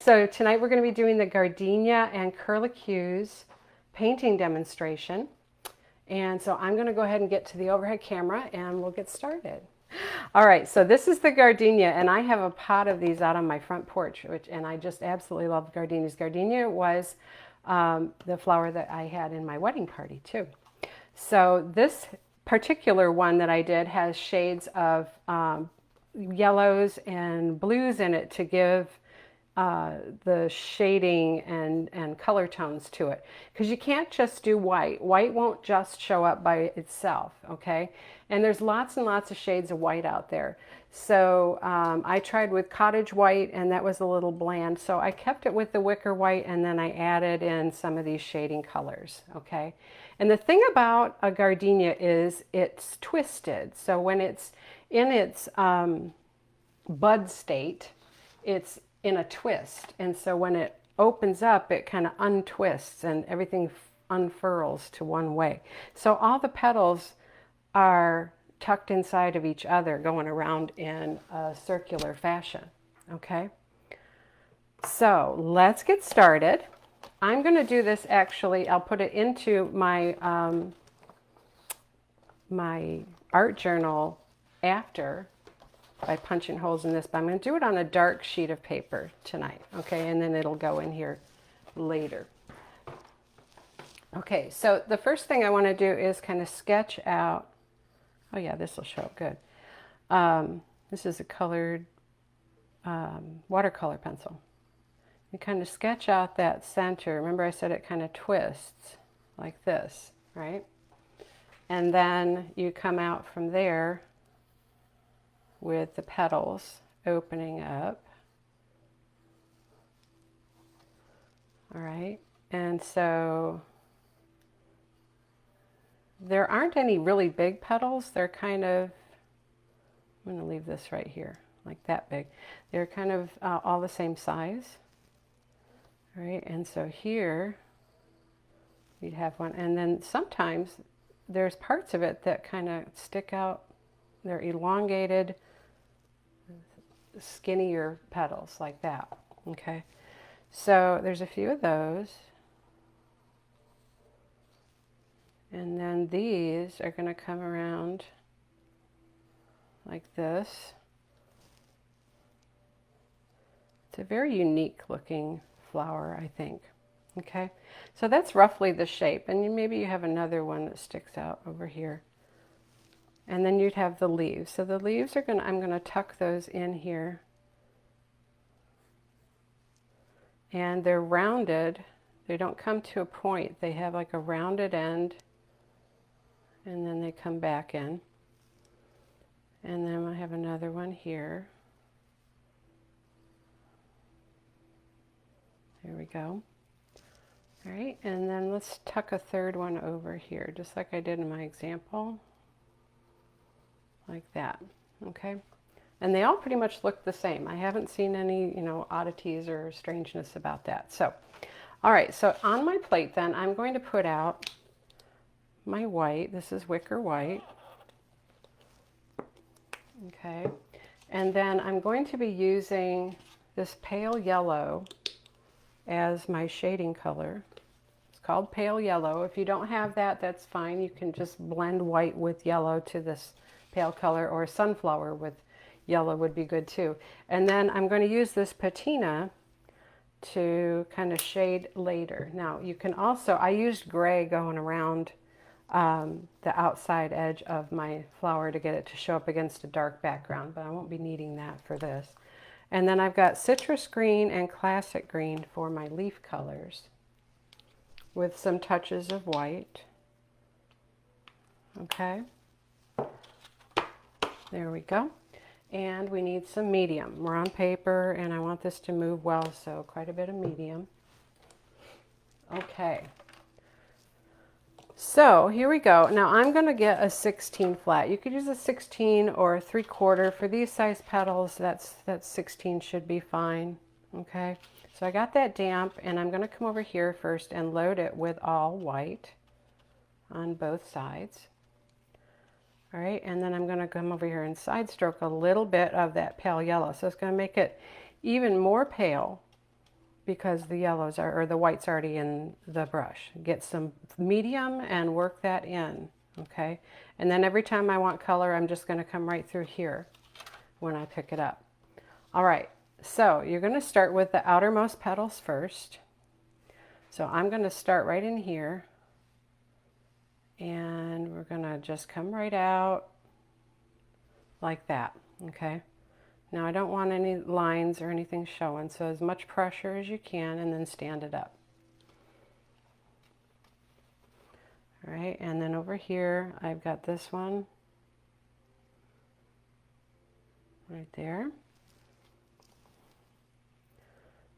So tonight we're going to be doing the Gardenia and Curlicues painting demonstration. And so I'm going to go ahead and get to the overhead camera and we'll get started. All right, so this is the gardenia, and I have a pot of these out on my front porch, and I just absolutely love gardenias. Gardenia was the flower that I had in my wedding party too. So this particular one that I did has shades of yellows and blues in it to give the shading and color tones to it, because you can't just do white. White won't just show up by itself, okay? And there's lots and lots of shades of white out there. So I tried with cottage white, and that was a little bland, so I kept it with the wicker white, and then I added in some of these shading colors, okay? And the thing about a gardenia is it's twisted. So when it's in its bud state, it's in a twist, and so when it opens up, it kind of untwists and everything unfurls to one way. So all the petals are tucked inside of each other, going around in a circular fashion. Okay, so let's get started. I'm going to do this, actually I'll put it into my my art journal after by punching holes in this, but I'm going to do it on a dark sheet of paper tonight, okay, and then it'll go in here later. Okay, so the first thing I want to do is kind of sketch out, oh yeah, this will show up good. This is a colored watercolor pencil. You kind of sketch out that center. Remember I said it kind of twists like this, right? And then you come out from there with the petals opening up. All right, and so there aren't any really big petals. They're kind of, I'm going to leave this right here, like that big. They're kind of all the same size. All right, and so here you'd have one, and then sometimes there's parts of it that kind of stick out. They're elongated, skinnier petals like that. Okay, so there's a few of those, and then these are going to come around like this. It's a very unique looking flower, I think. Okay, so that's roughly the shape, and maybe you have another one that sticks out over here. And then you'd have the leaves. So the leaves are I'm going to tuck those in here. And they're rounded. They don't come to a point. They have like a rounded end. And then they come back in. And then I have another one here. There we go. All right, and then let's tuck a third one over here, just like I did in my example. Like that, okay? And they all pretty much look the same. I haven't seen any, oddities or strangeness about that. So, all right, so on my plate then, I'm going to put out my white. This is wicker white. Okay, and then I'm going to be using this pale yellow as my shading color. It's called pale yellow. If you don't have that, that's fine. You can just blend white with yellow to this pale color, or sunflower with yellow would be good too. And then I'm going to use this patina to kind of shade later. Now you can also, I used gray going around the outside edge of my flower to get it to show up against a dark background, but I won't be needing that for this. And then I've got citrus green and classic green for my leaf colors, with some touches of white. Okay. There we go. And we need some medium. We're on paper, and I want this to move well, so quite a bit of medium. Okay. So here we go. Now I'm going to get a 16 flat. You could use a 16 or a 3/4. For these size petals, that 16 should be fine. Okay. So I got that damp, and I'm going to come over here first and load it with all white on both sides. All right, and then I'm going to come over here and side stroke a little bit of that pale yellow. So it's going to make it even more pale because the yellows are, or the white's already in the brush. Get some medium and work that in, okay? And then every time I want color, I'm just going to come right through here when I pick it up. All right, so you're going to start with the outermost petals first. So I'm going to start right in here, and we're going to just come right out like that, okay? Now I don't want any lines or anything showing, so as much pressure as you can, and then stand it up. All right, and then over here I've got this one right there.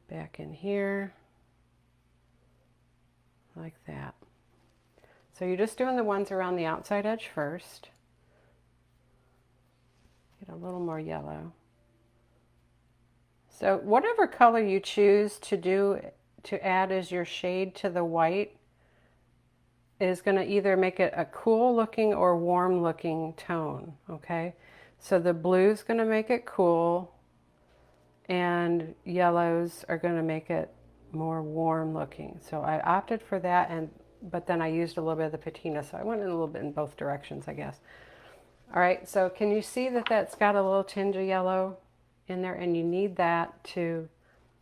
Back in here like that. So you're just doing the ones around the outside edge first. Get a little more yellow. So whatever color you choose to add as your shade to the white is going to either make it a cool looking or warm looking tone, okay? So the blue is going to make it cool, and yellows are going to make it more warm looking. So I opted for that, but then I used a little bit of the patina, so I went in a little bit in both directions, I guess. All right, so can you see that that's got a little tinge of yellow in there? And you need that to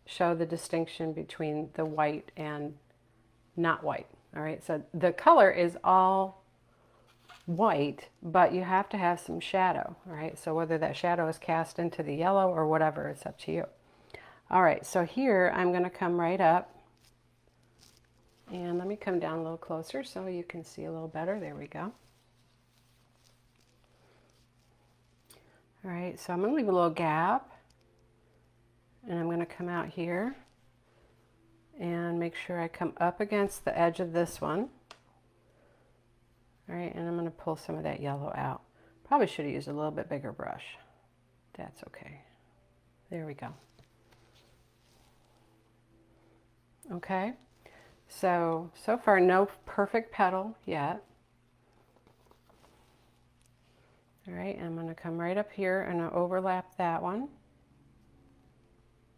show the distinction between the white and not white. All right, so the color is all white, but you have to have some shadow. All right, so whether that shadow is cast into the yellow or whatever, it's up to you. All right, so here I'm going to come right up, and let me come down a little closer so you can see a little better. There we go. All right, so I'm going to leave a little gap, and I'm going to come out here and make sure I come up against the edge of this one. All right, and I'm going to pull some of that yellow out. Probably should have used a little bit bigger brush. That's okay. There we go. Okay, so far no perfect petal yet. All right, I'm going to come right up here and overlap that one,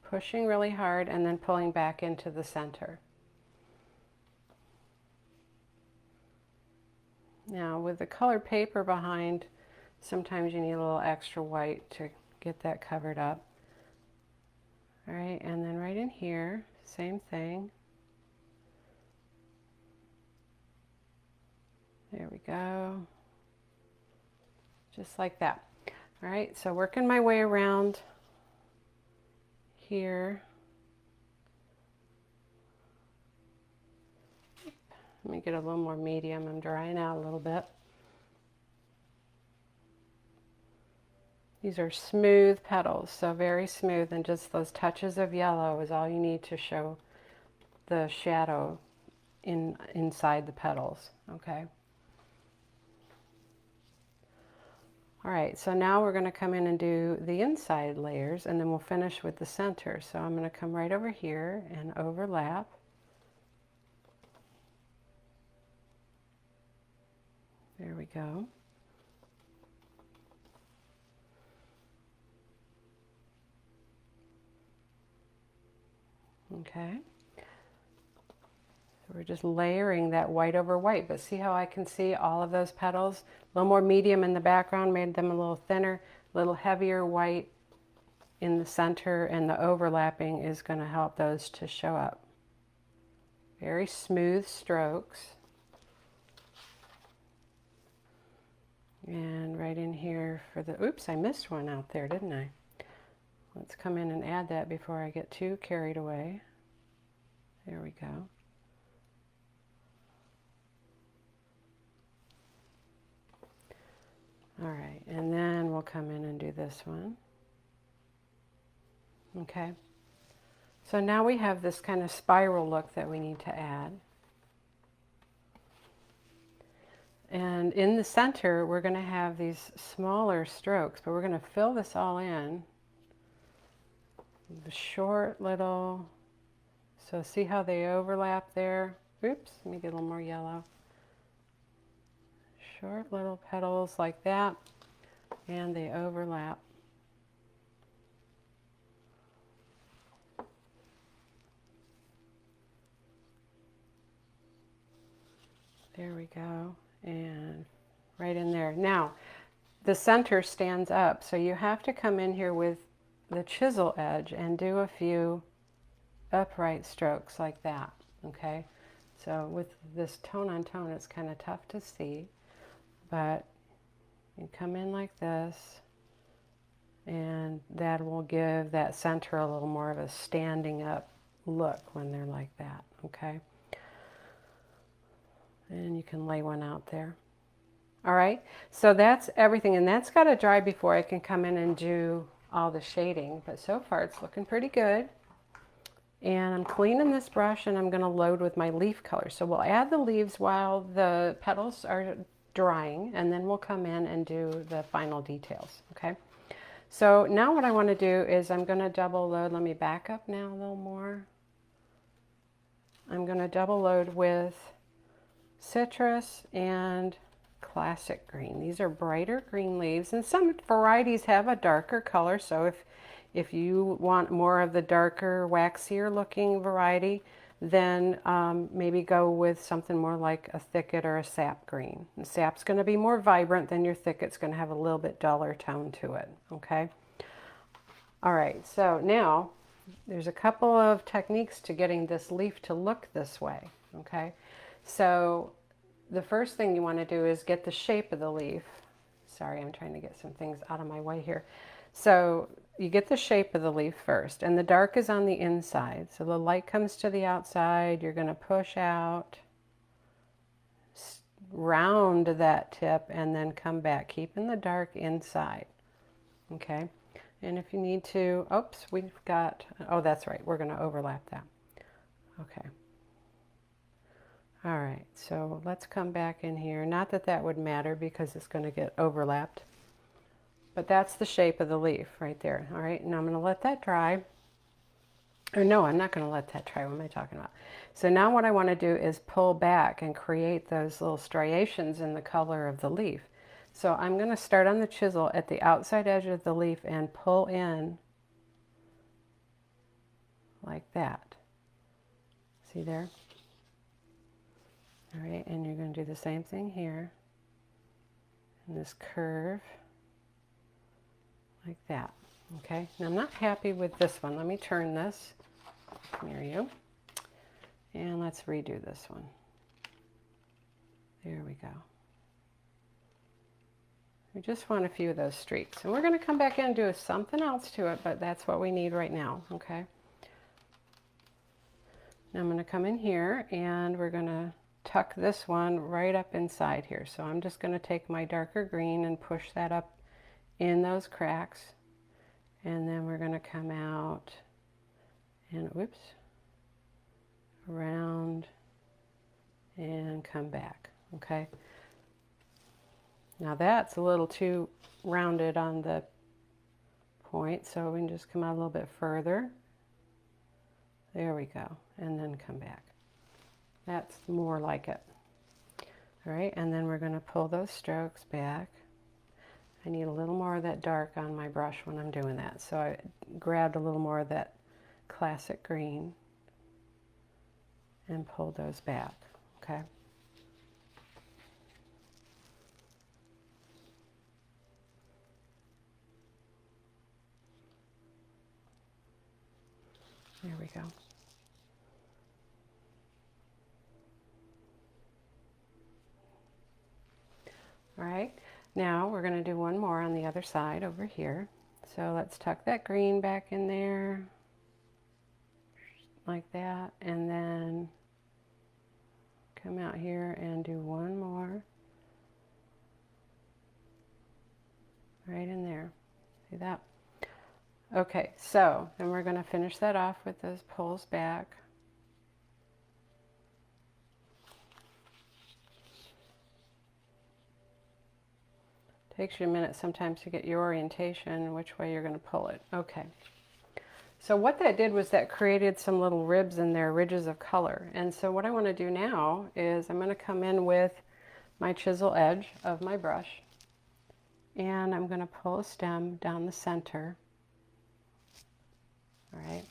pushing really hard and then pulling back into the center. Now with the colored paper behind, sometimes you need a little extra white to get that covered up. All right, and then right in here, same thing. There we go. Just like that. All right, so working my way around here. Let me get a little more medium. I'm drying out a little bit. These are smooth petals, so very smooth, and just those touches of yellow is all you need to show the shadow inside the petals, okay? All right, so now we're going to come in and do the inside layers, and then we'll finish with the center. So I'm going to come right over here and overlap. There we go. Okay. So we're just layering that white over white, but see how I can see all of those petals? A little more medium in the background, made them a little thinner, a little heavier white in the center, and the overlapping is going to help those to show up. Very smooth strokes. And right in here for the, oops, I missed one out there, didn't I? Let's come in and add that before I get too carried away. There we go. All right, and then we'll come in and do this one. Okay. So now we have this kind of spiral look that we need to add. And in the center, we're going to have these smaller strokes, but we're going to fill this all in. The short little, so see how they overlap there? Oops, let me get a little more yellow. Short little petals like that, and they overlap. There we go. And right in there. Now, the center stands up, so you have to come in here with the chisel edge and do a few upright strokes like that, okay? So with this tone on tone, it's kind of tough to see, but you come in like this, and that will give that center a little more of a standing up look when they're like that, okay? And you can lay one out there. All right, so that's everything, and that's got to dry before I can come in and do all the shading, but so far it's looking pretty good. And I'm cleaning this brush, and I'm going to load with my leaf color. So we'll add the leaves while the petals are drying, and then we'll come in and do the final details, okay? So now what I want to do is I'm going to double load. Let me back up now a little more. I'm going to double load with citrus and classic green. These are brighter green leaves, and some varieties have a darker color, so if you want more of the darker, waxier looking variety, then maybe go with something more like a thicket or a sap green. The sap's going to be more vibrant than your thicket's going to have a little bit duller tone to it, okay? All right, so now there's a couple of techniques to getting this leaf to look this way, okay? So the first thing you want to do is get the shape of the leaf. Sorry, I'm trying to get some things out of my way here. So you get the shape of the leaf first, and the dark is on the inside. So the light comes to the outside. You're going to push out, round that tip, and then come back, keeping the dark inside. Okay? And if you need to, oops, we've got, oh, that's right. We're going to overlap that. Okay. All right, so let's come back in here. Not that that would matter because it's going to get overlapped, but that's the shape of the leaf right there. All right, and I'm going to let that dry. Or no, I'm not going to let that dry. What am I talking about? So now what I want to do is pull back and create those little striations in the color of the leaf. So I'm going to start on the chisel at the outside edge of the leaf and pull in like that. See there? All right, and you're going to do the same thing here. And this curve like that. Okay, now I'm not happy with this one. Let me turn this near you. And let's redo this one. There we go. We just want a few of those streaks. And we're going to come back in and do something else to it, but that's what we need right now, okay? Now I'm going to come in here and we're going to tuck this one right up inside here. So I'm just going to take my darker green and push that up in those cracks. And then we're going to come out and, whoops, around and come back, okay? Now that's a little too rounded on the point, so we can just come out a little bit further. There we go, and then come back. That's more like it. All right, and then we're going to pull those strokes back. I need a little more of that dark on my brush when I'm doing that, so I grabbed a little more of that classic green and pulled those back, okay? There we go. All right, now we're going to do one more on the other side over here. So let's tuck that green back in there like that, and then come out here and do one more right in there. See that? Okay, so then we're going to finish that off with those pulls back. Takes you a minute sometimes to get your orientation, which way you're going to pull it. Okay. So what that did was that created some little ribs in there, ridges of color. And so what I want to do now is I'm going to come in with my chisel edge of my brush, and I'm going to pull a stem down the center. All right.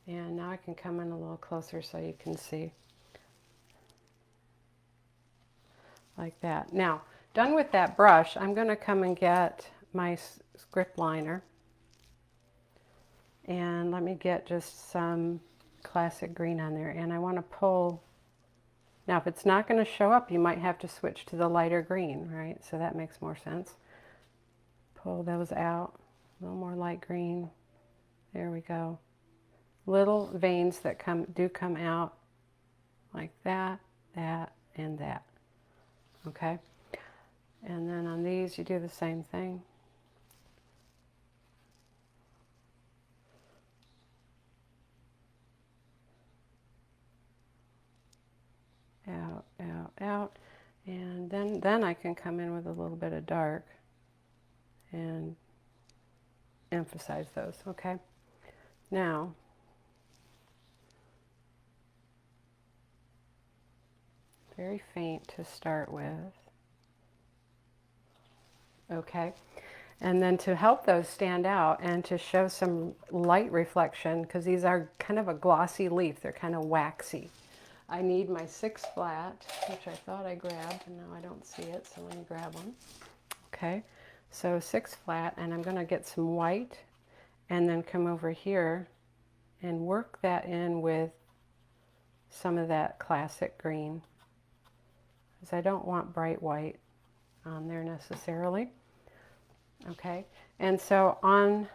And now I can come in a little closer so you can see. like that. Now, done with that brush, I'm going to come and get my script liner. And let me get just some classic green on there. And I want to pull. Now, if it's not going to show up, you might have to switch to the lighter green, right? So that makes more sense. Pull those out. A little more light green. There we go. Little veins that do come out like that, that, and that. Okay? And then on these, you do the same thing. Out, out, out. And then I can come in with a little bit of dark and emphasize those, okay? Now, very faint to start with. Okay, and then to help those stand out and to show some light reflection, because these are kind of a glossy leaf, they're kind of waxy. I need my 6 flat, which I thought I grabbed, and now I don't see it, so let me grab one. Okay, so 6 flat, and I'm going to get some white, and then come over here and work that in with some of that classic green, because I don't want bright white on there necessarily. Okay, and so on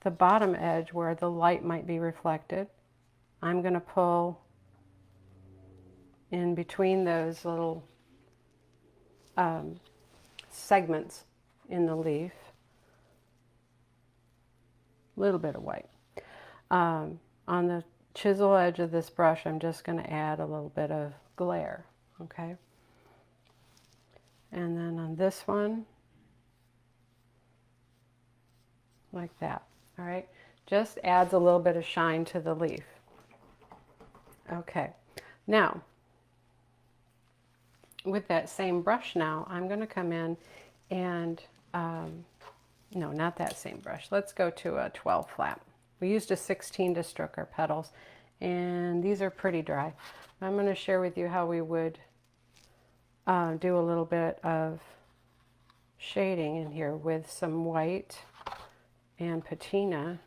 the bottom edge where the light might be reflected, I'm going to pull in between those little segments in the leaf, a little bit of white. On the chisel edge of this brush, I'm just going to add a little bit of glare, okay? And then on this one, like that, all right? Just adds a little bit of shine to the leaf. Okay, now, with that same brush now, I'm going to come in and, no, not that same brush. Let's go to a 12 flat. We used a 16 to stroke our petals, and these are pretty dry. I'm going to share with you how we would do a little bit of shading in here with some white and patina.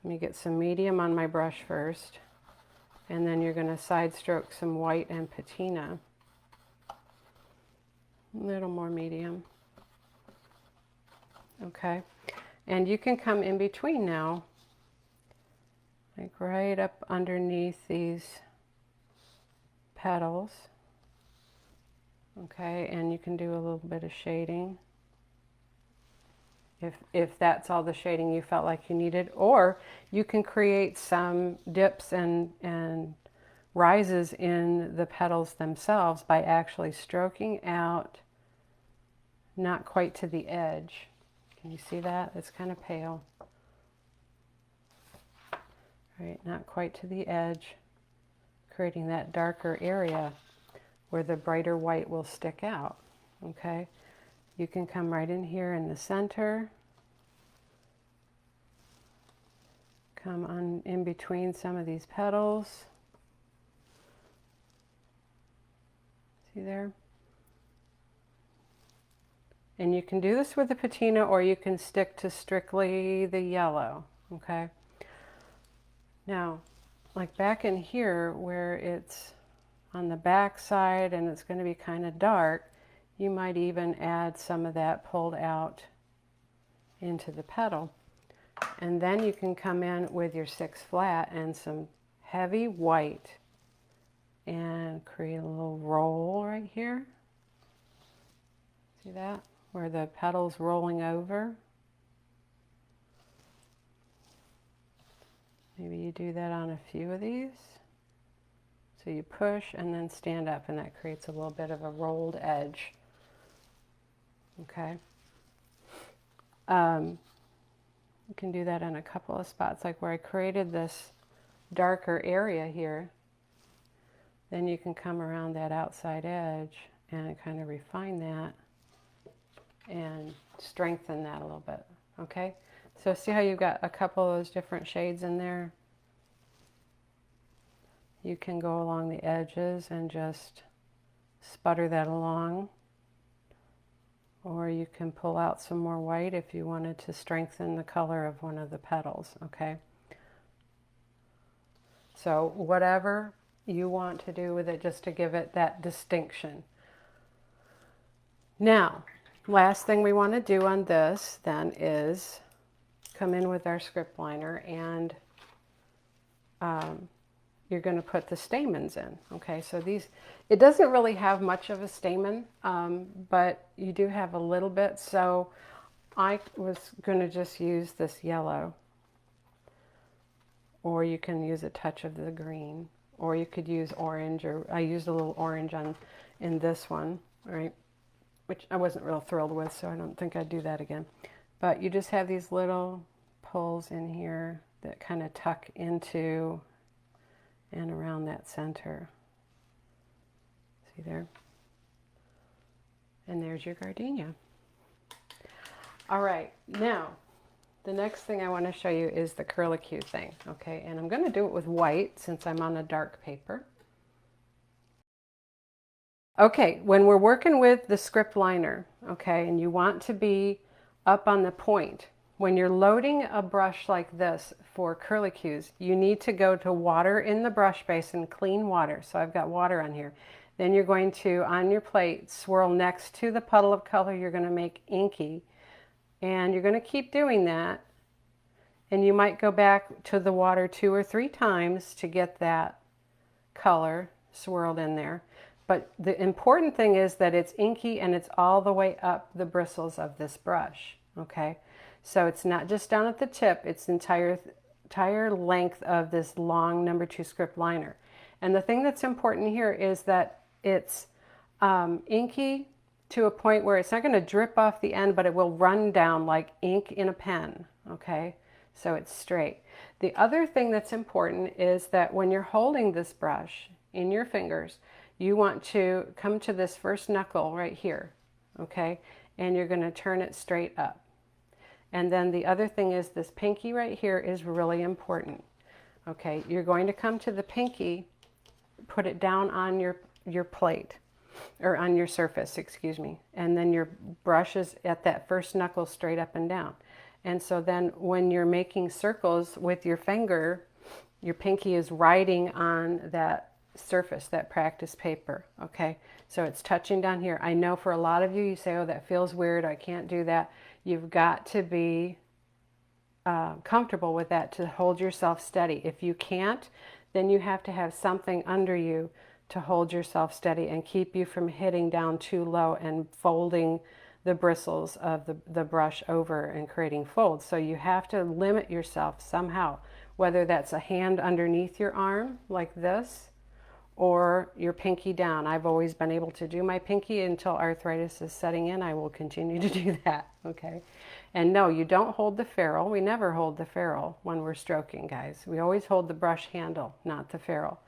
Let me get some medium on my brush first, and then you're going to side stroke some white and patina. A little more medium. Okay, and you can come in between now, like right up underneath these petals. Okay, and you can do a little bit of shading if that's all the shading you felt like you needed, or you can create some dips and rises in the petals themselves by actually stroking out, not quite to the edge. Can you see that? It's kind of pale. Right, not quite to the edge, creating that darker area where the brighter white will stick out. Okay, you can come right in here in the center, come on in between some of these petals. See there? And you can do this with the patina, or you can stick to strictly the yellow. Okay, now like back in here where it's on the back side and it's going to be kind of dark, you might even add some of that pulled out into the petal. And then you can come in with your 6 flat and some heavy white and create a little roll right here. See that? Where the petal's rolling over. Maybe you do that on a few of these. So you push and then stand up, and that creates a little bit of a rolled edge. Okay. You can do that in a couple of spots, like where I created this darker area here. Then you can come around that outside edge and kind of refine that and strengthen that a little bit. Okay. So see how you've got a couple of those different shades in there? You can go along the edges and just sputter that along. Or you can pull out some more white if you wanted to strengthen the color of one of the petals, okay? So whatever you want to do with it, just to give it that distinction. Now, last thing we want to do on this then is come in with our script liner, and you're going to put the stamens in. Okay, so these, it doesn't really have much of a stamen, but you do have a little bit. So I was going to just use this yellow, or you can use a touch of the green, or you could use orange, or I used a little orange in this one, right? Which I wasn't real thrilled with, so I don't think I'd do that again. But you just have these little pulls in here that kind of tuck into and around that center. See there? And there's your gardenia. All right, now the next thing I want to show you is the curlicue thing, okay? And I'm going to do it with white since I'm on a dark paper. Okay, when we're working with the script liner, okay, and you want to be up on the point, when you're loading a brush like this for curlicues, you need to go to water in the brush basin, clean water. So I've got water on here. Then you're going to, on your plate, swirl next to the puddle of color you're going to make inky. And you're going to keep doing that. And you might go back to the water 2 or 3 times to get that color swirled in there. But the important thing is that it's inky and it's all the way up the bristles of this brush, okay? So it's not just down at the tip, it's entire length of this long number 2 script liner. And the thing that's important here is that it's inky to a point where it's not going to drip off the end, but it will run down like ink in a pen, okay? So it's straight. The other thing that's important is that when you're holding this brush in your fingers, you want to come to this first knuckle right here, okay? And you're going to turn it straight up. And then the other thing is this pinky right here is really important. Okay, you're going to come to the pinky, put it down on your plate, or on your surface, excuse me. And then your brush is at that first knuckle straight up and down. And so then when you're making circles with your finger, your pinky is riding on that surface, that practice paper, okay? So it's touching down here. I know for a lot of you, you say, oh, that feels weird, I can't do that. You've got to be comfortable with that to hold yourself steady. If you can't, then you have to have something under you to hold yourself steady and keep you from hitting down too low and folding the bristles of the brush over and creating folds. So you have to limit yourself somehow, whether that's a hand underneath your arm like this, or your pinky down. I've always been able to do my pinky until arthritis is setting in. I will continue to do that, okay? And no, you don't hold the ferrule. We never hold the ferrule when we're stroking, guys. We always hold the brush handle, not the ferrule.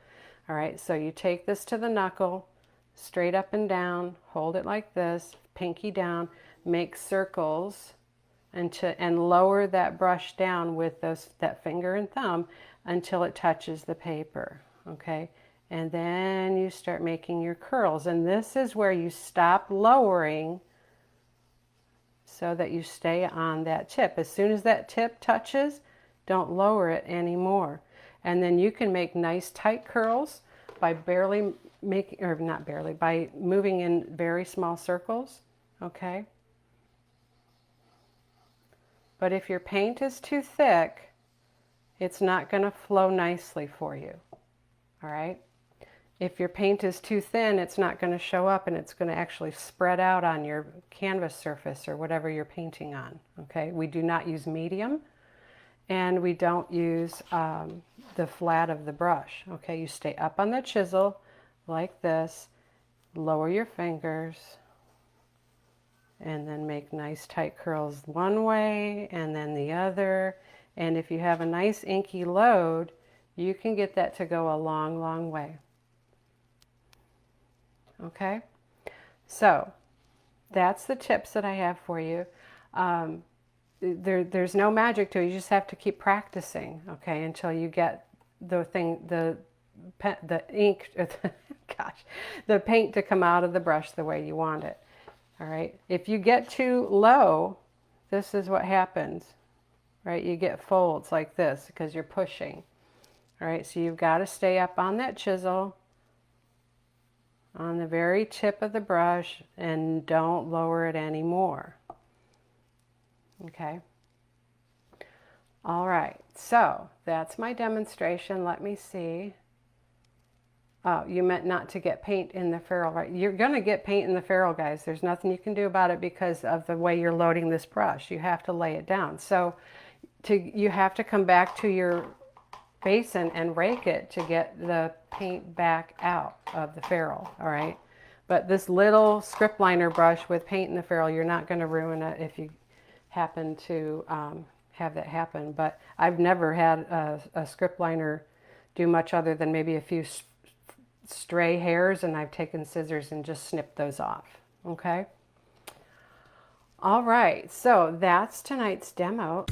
All right, so you take this to the knuckle, straight up and down, hold it like this, pinky down, make circles, and lower that brush down with that finger and thumb until it touches the paper, okay? And then you start making your curls. And this is where you stop lowering so that you stay on that tip. As soon as that tip touches, don't lower it anymore. And then you can make nice tight curls by by moving in very small circles, okay? But if your paint is too thick, it's not going to flow nicely for you, all right? If your paint is too thin, it's not going to show up and it's going to actually spread out on your canvas surface or whatever you're painting on, okay? We do not use medium, and we don't use the flat of the brush, okay? You stay up on the chisel like this, lower your fingers, and then make nice tight curls one way and then the other. And if you have a nice inky load, you can get that to go a long, long way. Okay, so that's the tips that I have for you. There's no magic to it. You just have to keep practicing, okay, until you get the ink. gosh, the paint to come out of the brush the way you want it. All right, if you get too low, this is what happens, right? You get folds like this because you're pushing. All right, so you've got to stay up on that chisel, on the very tip of the brush, and don't lower it anymore. Okay. All right, so that's my demonstration. Let me see. Oh, you meant not to get paint in the ferrule, right? You're going to get paint in the ferrule, guys. There's nothing you can do about it because of the way you're loading this brush. You have to lay it down. So you have to come back to your basin and rake it to get the paint back out of the ferrule, all right? But this little script liner brush with paint in the ferrule, you're not going to ruin it if you happen to have that happen. But I've never had a script liner do much other than maybe a few stray hairs, and I've taken scissors and just snipped those off. Okay. All right, so that's tonight's demo.